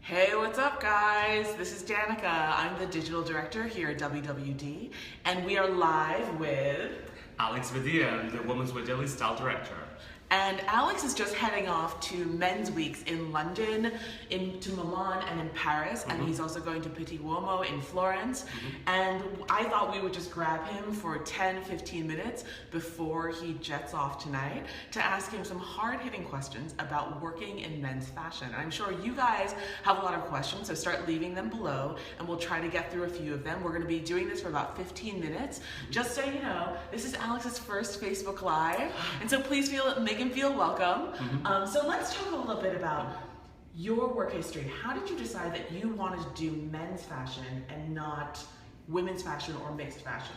Hey, what's up guys? This is Danica. I'm the digital director here at WWD, and we are live with Alex Badia, the Women's Wear Daily Style Director. And Alex is just heading off to Men's Weeks in London, to Milan and in Paris, and he's also going to Petit Uomo in Florence. And I thought we would just grab him for 10-15 minutes before he jets off tonight to ask him some hard-hitting questions about working in men's fashion. And I'm sure you guys have a lot of questions, so start leaving them below, and we'll try to get through a few of them. We're going to be doing this for about 15 minutes. Just so you know, this is Alex's first Facebook Live, and so please make him feel welcome. So let's talk a little bit about your work history. How did you decide that you wanted to do men's fashion and not women's fashion or mixed fashion?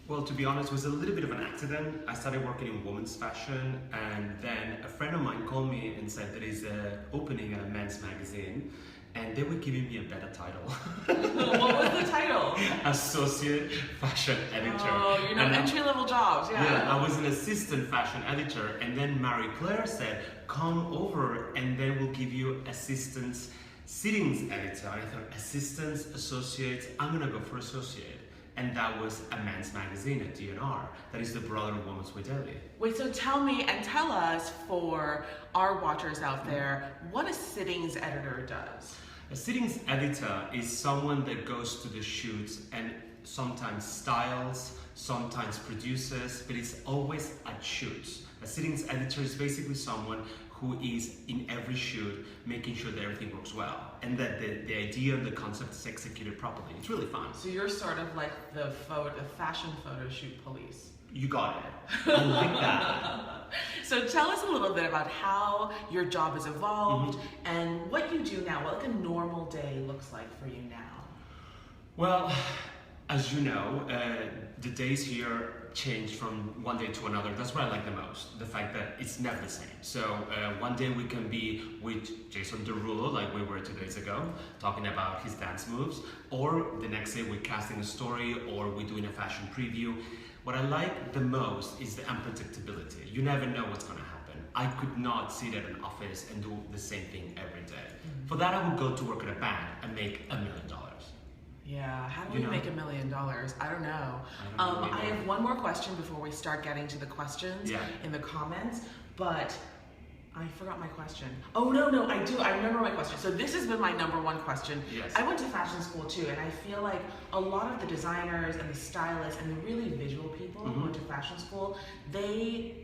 Well, to be honest, it was a little bit of an accident. I started working in women's fashion, and then a friend of mine called me and said there is an opening at a men's magazine, and they were giving me a better title. What was the title? Associate Fashion Editor. Oh, entry-level jobs, Yeah, I was an assistant fashion editor, and then Marie Claire said, come over and then we'll give you assistant sittings editor. And I thought, assistants, associates, I'm gonna go for associate. And that was a men's magazine at DNR. That is the brother of Women's Wear Daily. Wait, so tell us, for our watchers out there, what a sittings editor does. A sittings editor is someone that goes to the shoots and sometimes styles, sometimes produces, but it's always at shoots. A sittings editor is basically someone who is in every shoot making sure that everything works well and that the idea and the concept is executed properly. It's really fun. So you're sort of like the fashion photo shoot police. You got it. I like that. So tell us a little bit about how your job has evolved and what you do now, what like a normal day looks like for you now. Well, as you know, the days here change from one day to another. That's what I like the most, the fact that it's never the same. So one day we can be with Jason Derulo, like we were 2 days ago, talking about his dance moves, or the next day we're casting a story, or we're doing a fashion preview. What I like the most is the unpredictability. You never know what's gonna happen. I could not sit at an office and do the same thing every day. For that, I would go to work at a bank and make $1 million. Yeah, how do we make $1 million? I don't know. I have one more question before we start getting to the questions in the comments, but I forgot my question. Oh, no, I do. I remember my question. So this has been my number one question. Yes. I went to fashion school too, and I feel like a lot of the designers and the stylists and the really visual people who went to fashion school, they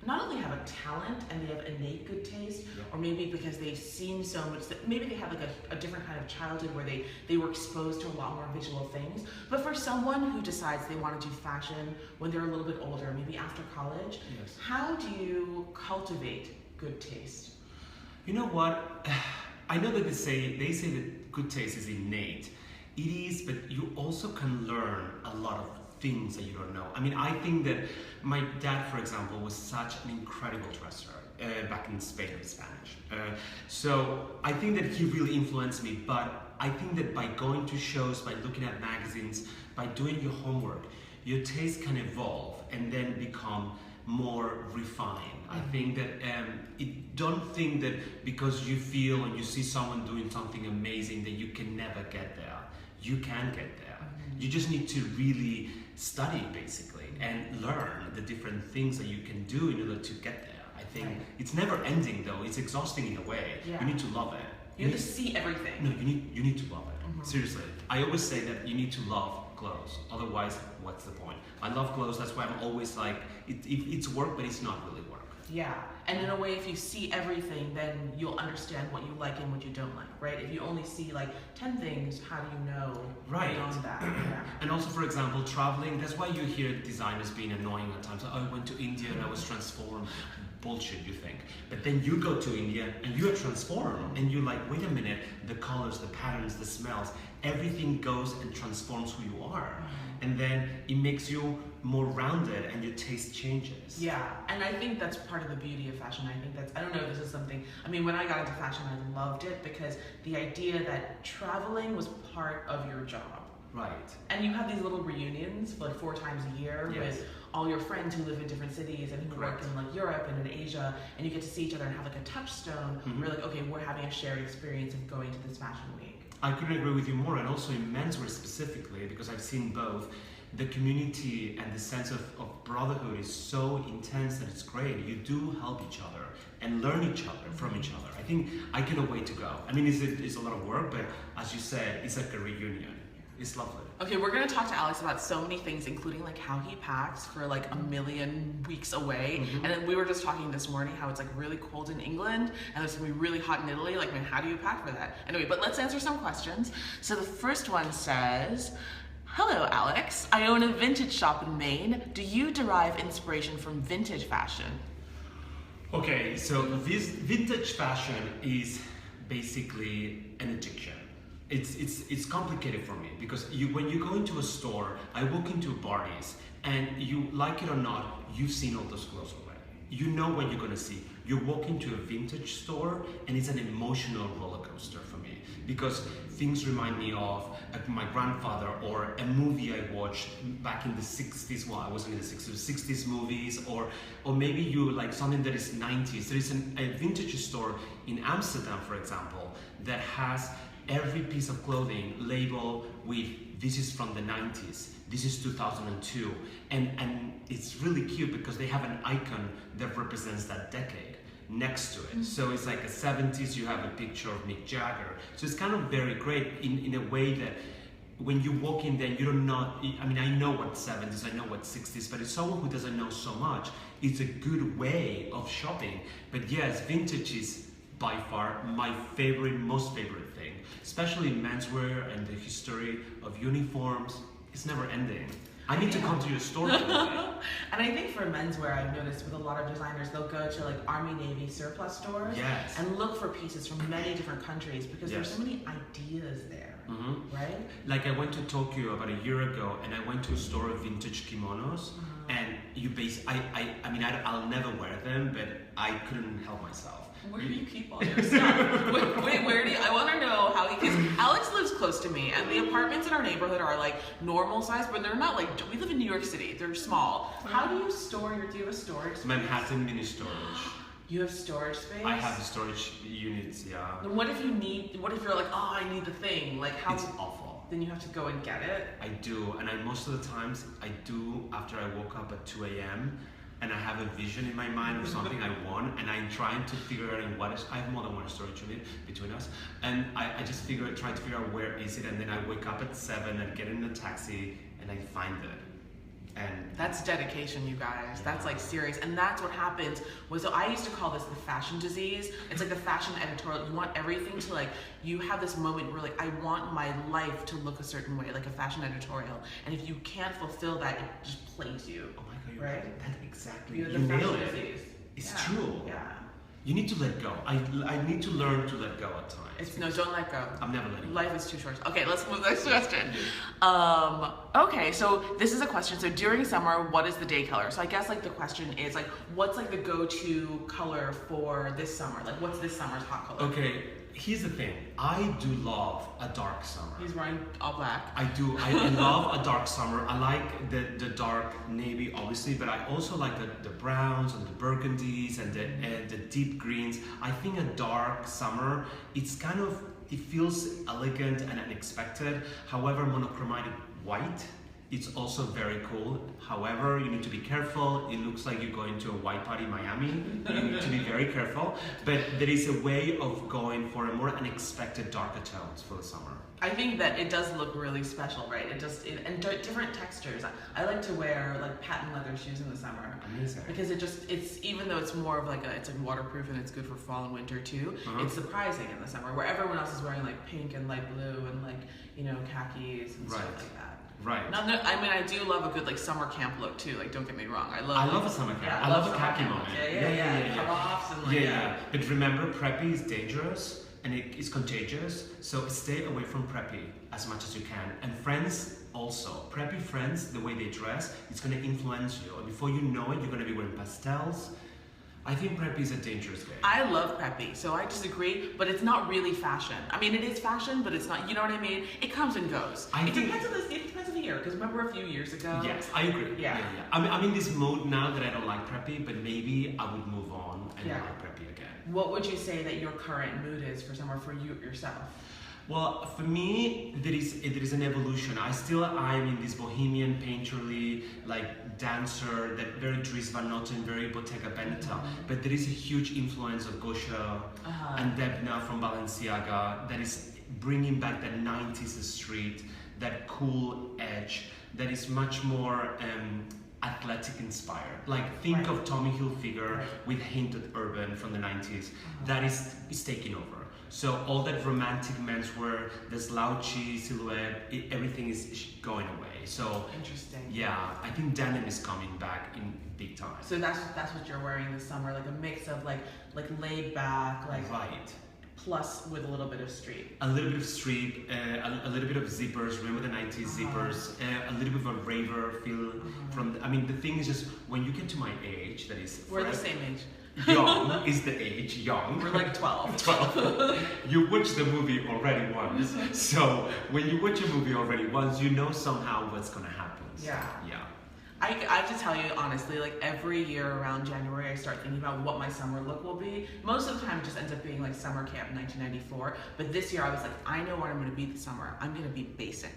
not only have a talent and they have innate good taste, or maybe because they've seen so much, that maybe they have like a different kind of childhood where they were exposed to a lot more visual things. But for someone who decides they want to do fashion when they're a little bit older, maybe after college, how do you cultivate good taste? You know what? I know that they say that good taste is innate. It is, but you also can learn a lot of things that you don't know. I mean, I think that my dad, for example, was such an incredible dresser back in Spain with Spanish. So I think that he really influenced me, but I think that by going to shows, by looking at magazines, by doing your homework, your taste can evolve and then become more refined. I think that don't think that because you feel and you see someone doing something amazing that you can never get there. You can get there. You just need to really study basically and learn the different things that you can do in order to get there. I think it's never ending though. It's exhausting in a way. You need to love it. You need to see everything. No, you need to love it. Seriously. I always say that you need to love clothes. Otherwise, what's the point? I love clothes. That's why I'm always like, it's work, but it's not really work. Yeah, and in a way, if you see everything, then you'll understand what you like and what you don't like, right? If you only see like 10 things, how do you know beyond that? And also, for example, traveling, that's why you hear designers being annoying at times. Like, oh, I went to India and I was transformed. Bullshit, you think. But then you go to India and you are transformed and you're like, wait a minute, the colors, the patterns, the smells, everything goes and transforms who you are. And then it makes you more rounded and your taste changes. Yeah, and I think that's part of the beauty of fashion. I don't know if this is something, I mean, when I got into fashion, I loved it because the idea that traveling was part of your job. Right. And you have these little reunions like 4 times a year with all your friends who live in different cities and who work in like Europe and in Asia, and you get to see each other and have like a touchstone where like, okay, we're having a shared experience of going to the Women's Fashion Week. I couldn't agree with you more, and also in menswear specifically, because I've seen both. The community and the sense of brotherhood is so intense that it's great. You do help each other and learn each other from each other. I think I cannot wait to go. I mean, it's a lot of work, but as you said, it's like a reunion. It's lovely. Okay, we're gonna talk to Alex about so many things, including like how he packs for like a million weeks away. And then we were just talking this morning how it's like really cold in England and it's gonna be really hot in Italy. Like, man, how do you pack for that? Anyway, but let's answer some questions. So the first one says, hello, Alex. I own a vintage shop in Maine. Do you derive inspiration from vintage fashion? Okay, so this vintage fashion is basically an addiction. It's complicated for me because when you go into a store, I walk into Bardia's, and you like it or not, you've seen all those clothes already. You know what you're gonna see. You walk into a vintage store, and it's an emotional roller coaster for me because things remind me of my grandfather or a movie I watched back in the 60s. Well, I wasn't in the 60s movies, or maybe you like something that is 90s. There is a vintage store in Amsterdam, for example, that has every piece of clothing labeled with this is from the 90s, this is 2002, and it's really cute because they have an icon that represents that decade next to it. So it's like the 70s, you have a picture of Mick Jagger. So it's kind of very great in a way that when you walk in there, you don't know, I mean, I know what 70s, I know what 60s, but it's someone who doesn't know so much. It's a good way of shopping. But yes, vintage is by far my most favorite thing, especially in menswear and the history of uniforms. It's never ending. I need to come to your store. And I think for menswear, I've noticed with a lot of designers, they'll go to like Army Navy surplus stores and look for pieces from many different countries because there's so many ideas there, right? Like I went to Tokyo about a year ago, and I went to a store of vintage kimonos, and I mean, I'll never wear them, but I couldn't help myself. Where do you keep all your stuff? wait, where do you, I want to know how he, because Alex lives close to me, and the apartments in our neighborhood are like normal size, but they're not like, we live in New York City, they're small. How do you store do you have a storage space? Manhattan mini storage. You have storage space? I have storage units, yeah. Then what if you're like, oh, I need the thing, like how? It's awful. Then you have to go and get it? I do, and most of the times I do after I woke up at 2 a.m. and I have a vision in my mind of something I want, and I'm trying to figure out I have more than one storage unit between us, and I just try to figure out where is it, and then I wake up at 7 and get in a taxi and I find it. And that's dedication, you guys. That's like serious, and that's what happens. So I used to call this the fashion disease. It's like the fashion editorial. You want everything to like. You have this moment where like I want my life to look a certain way, like a fashion editorial. And if you can't fulfill that, it just plays you. Oh my God, right? That exactly. You nailed it. Disease. It's true. Yeah. You need to let go. I need to learn to let go at times. Don't let go. I'm never letting go. Life is too short. Okay, let's move to the next question. Okay, so this is a question. So during summer, what is the day color? So I guess like the question is like, what's like the go-to color for this summer? Like what's this summer's hot color? Okay, here's the thing. I do love a dark summer. He's wearing all black. I do. I love a dark summer. I like the dark navy, obviously, but I also like the browns and the burgundies and the deep greens. I think a dark summer, it feels elegant and unexpected. However, monochromatic white, it's also very cool. However, you need to be careful. It looks like you're going to a white party in Miami. You need to be very careful. But there is a way of going for a more unexpected darker tones for the summer. I think that it does look really special, right? And different textures. I like to wear like patent leather shoes in the summer. Amazing. Because it's even though it's more of like it's like waterproof and it's good for fall and winter too. It's surprising in the summer where everyone else is wearing like pink and light blue and like khakis and stuff like that. Right. No, I mean, I do love a good like summer camp look too. Like, don't get me wrong, I love a summer camp. Yeah, I love a khaki moment. Yeah. Cut-offs and like But remember, preppy is dangerous and it is contagious. So stay away from preppy as much as you can. And friends also. Preppy friends, the way they dress, it's going to influence you. And before you know it, you're going to be wearing pastels. I think preppy is a dangerous game. I love preppy, so I disagree, but it's not really fashion. I mean, it is fashion, but it's not, you know what I mean? It comes and goes. It depends on the year, because remember a few years ago? Yes, I agree. Yeah. I'm in this mode now that I don't like preppy, but maybe I would move on and like preppy again. What would you say that your current mood is for summer for you yourself? Well, for me, there is an evolution. I'm in this bohemian, painterly, like dancer, that very Dries Van Noten, very Bottega Veneta. But there is a huge influence of Gosha and Debna from Balenciaga that is bringing back that 90s street, that cool edge, that is much more athletic inspired. Like think of Tommy Hilfiger with hint of urban from the 90s. That is taking over. So all that romantic menswear, the slouchy silhouette, everything is going away. So interesting. Yeah, I think denim is coming back in big time. So that's what you're wearing this summer, like a mix of like laid back, like right. Plus with a little bit of street. A little bit of street, a little bit of zippers. Remember the 90s zippers? A little bit of a raver feel from. I mean, the thing is just when you get to my age, that is. We're the same age. Young is the age, young. We're like 12. 12. You watch the movie already once. So when you watch a movie already once, you know somehow what's gonna happen. Yeah. Yeah. I have to tell you honestly, like every year around January, I start thinking about what my summer look will be. Most of the time, it just ends up being like summer camp 1994. But this year, I was like, I know what I'm going to be this summer. I'm going to be basic.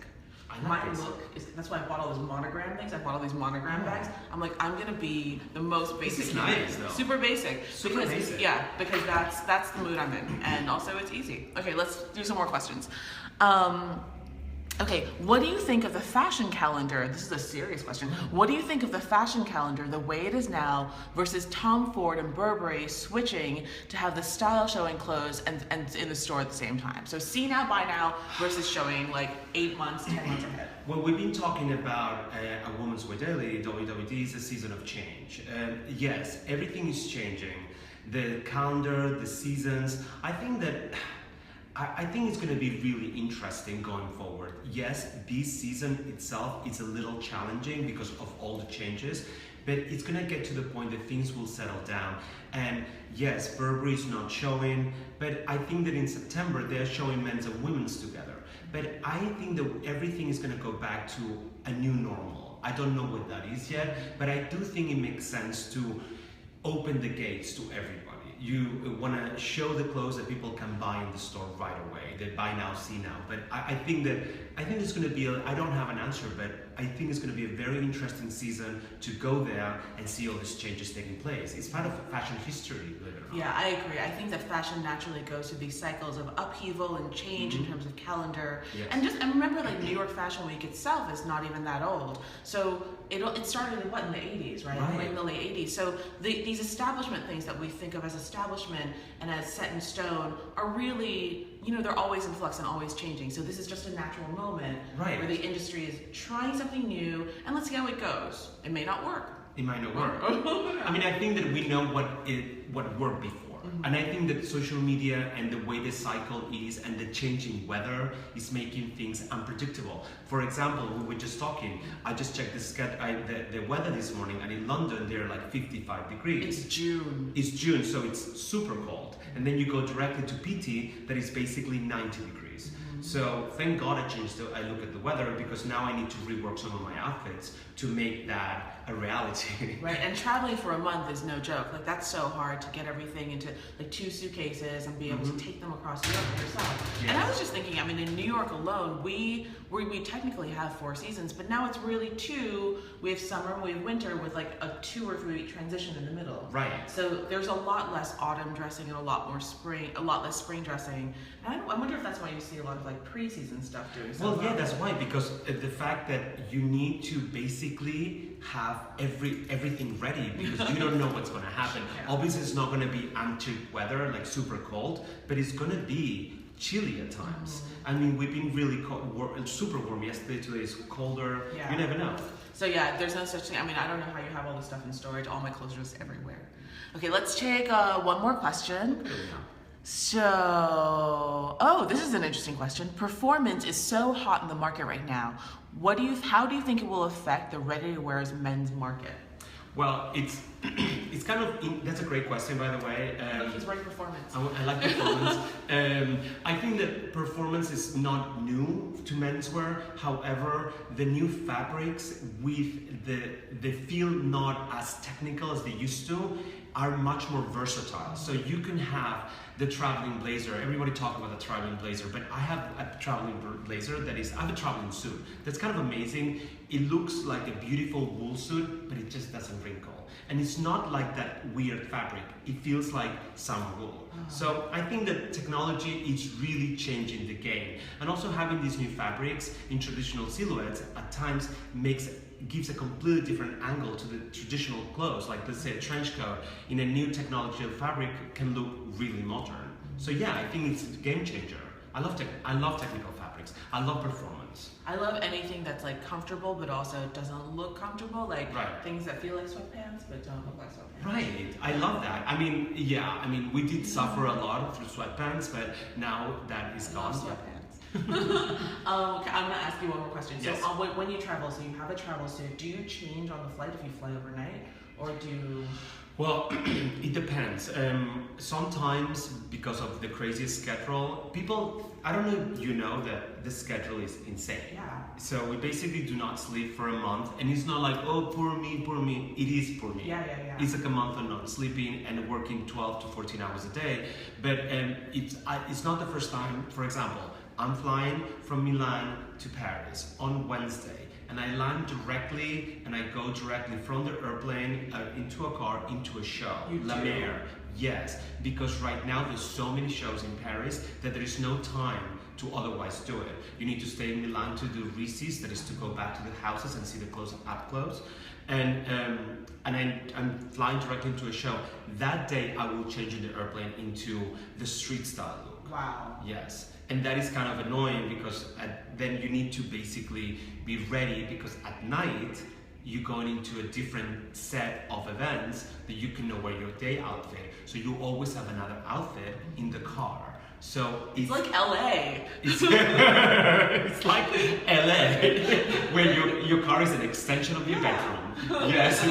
My look is, that's why I bought all those monogram things. I bought all these monogram bags. I'm like, I'm gonna be the most basic. This is nice though. Super basic. Super basic. Yeah, because that's the mood I'm in, and also it's easy. Okay, let's do some more questions. Okay, what do you think of the fashion calendar? This is a serious question. What do you think of the fashion calendar, the way it is now, versus Tom Ford and Burberry switching to have the style showing clothes and in the store at the same time? So see now, buy now, versus showing like 8 months, 10 months ahead. Well, we've been talking about a woman's wear daily. WWD is a season of change. Yes, everything is changing. The calendar, the seasons. I think it's going to be really interesting going forward. Yes, this season itself is a little challenging because of all the changes, but it's going to get to the point that things will settle down. And yes, Burberry is not showing, but I think that in September they're showing men's and women's together. But I think that everything is going to go back to a new normal. I don't know what that is yet, but I do think it makes sense to open the gates to everybody. You want to show the clothes that people can buy in the store right away. They buy now, see now. But I think it's going to be. I don't have an answer, but I think it's going to be a very interesting season to go there and see all these changes taking place. It's part of fashion history, believe it or not. Yeah, I agree. I think that fashion naturally goes through these cycles of upheaval and change in terms of calendar. Yes. And remember, like New York Fashion Week itself is not even that old. So it started in in the 80s, right? In the late 80s. So these establishment things that we think of as establishment and as set in stone are really, they're always in flux and always changing. So this is just a natural moment where the industry is trying something new, and let's see how it goes. It may not work. It might not work. I mean, I think that we know what worked before. And I think that social media and the way the cycle is and the changing weather is making things unpredictable. For example, we were just talking, I just checked the weather this morning, and in London they're like 55 degrees. It's June. It's June, so it's super cold. And then you go directly to PT, that is basically 90 degrees. So thank God I look at the weather, because now I need to rework some of my outfits to make that a reality. Right, and traveling for a month is no joke. Like that's so hard to get everything into like 2 suitcases and be able to take them across Europe yourself. Yes. And I was just thinking, I mean, in New York alone, we technically have 4 seasons, but now it's really 2. We have summer and we have winter with like a 2 or 3 week transition in the middle. Right. So there's a lot less autumn dressing and a lot less spring dressing. And I wonder if that's why you see a lot of like pre-season stuff doing so well. Yeah, that's why, because the fact that you need to basically have everything ready, because you don't know what's going to happen. Yeah. Obviously, it's not going to be Arctic weather, like super cold, but it's going to be chilly at times. I mean, we've been really super warm yesterday. Today is colder. Yeah. You never know. So yeah, there's no such thing. I mean, I don't know how you have all this stuff in storage. All my clothes are just everywhere. Okay, let's take one more question. So, this is an interesting question. Performance is so hot in the market right now. How do you think it will affect the ready-to-wear men's market? Well, it's kind of, that's a great question, by the way. He's right, performance. I like performance. I think that performance is not new to menswear. However, the new fabrics with the feel not as technical as they used to, are much more versatile. So you can have the traveling blazer. Everybody talk about the traveling blazer, but I have a traveling blazer that is, I have a traveling suit. That's kind of amazing. It looks like a beautiful wool suit, but it just doesn't wrinkle. And it's not like that weird fabric. It feels like summer wool. So I think that technology is really changing the game. And also having these new fabrics in traditional silhouettes at times gives a completely different angle to the traditional clothes. Like let's say a trench coat in a new technological fabric can look really modern. So yeah, I think it's a game changer. I love technical fabrics. I love performance. I love anything that's like comfortable but also doesn't look comfortable, like things that feel like sweatpants but don't look like sweatpants. Right, I love that. I mean, yeah, I mean, we did suffer a lot through sweatpants, but now that is gone. Okay, I'm gonna ask you one more question. Yes. So when you travel, so you have a travel suit, do you change on the flight if you fly overnight, or do you... Well, it depends. Sometimes, because of the craziest schedule, people, I don't know if you know that the schedule is insane. Yeah. So we basically do not sleep for a month, and it's not like, oh, poor me, poor me. It is poor me. Yeah. It's like a month of not sleeping and working 12 to 14 hours a day. But it's not the first time. For example, I'm flying from Milan to Paris on Wednesday. And I land directly, and I go directly from the airplane into a car, into a show. La Mer. Yes, because right now there's so many shows in Paris that there is no time to otherwise do it. You need to stay in Milan to do recess, that is to go back to the houses and see the clothes up close. And I'm flying directly into a show. That day I will change in the airplane into the street style look. Wow. Yes. And that is kind of annoying because then you need to basically be ready, because at night you're going into a different set of events that you can know wear your day outfit. So you always have another outfit in the car. So it's like LA. It's like LA, where your car is an extension of your bedroom. Yes.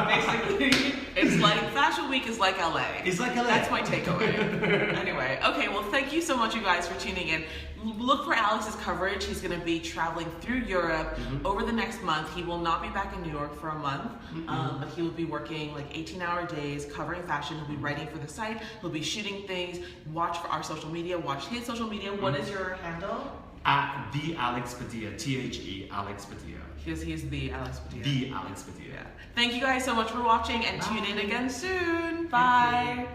Basically, it's like Fashion Week is like LA. It's like LA. That's my takeaway. Anyway, okay, well, thank you so much, you guys, for tuning in. Look for Alex's coverage. He's going to be traveling through Europe over the next month. He will not be back in New York for a month, but he will be working like 18-hour days covering fashion. He'll be writing for the site. He'll be shooting things. Watch for our social media. Watch his social media. What is your handle? At the Alex Badia, THE Alex Badia. He's the Alex Badia. The Alex Badia. Yeah. Thank you guys so much for watching, and tune in again soon. Bye.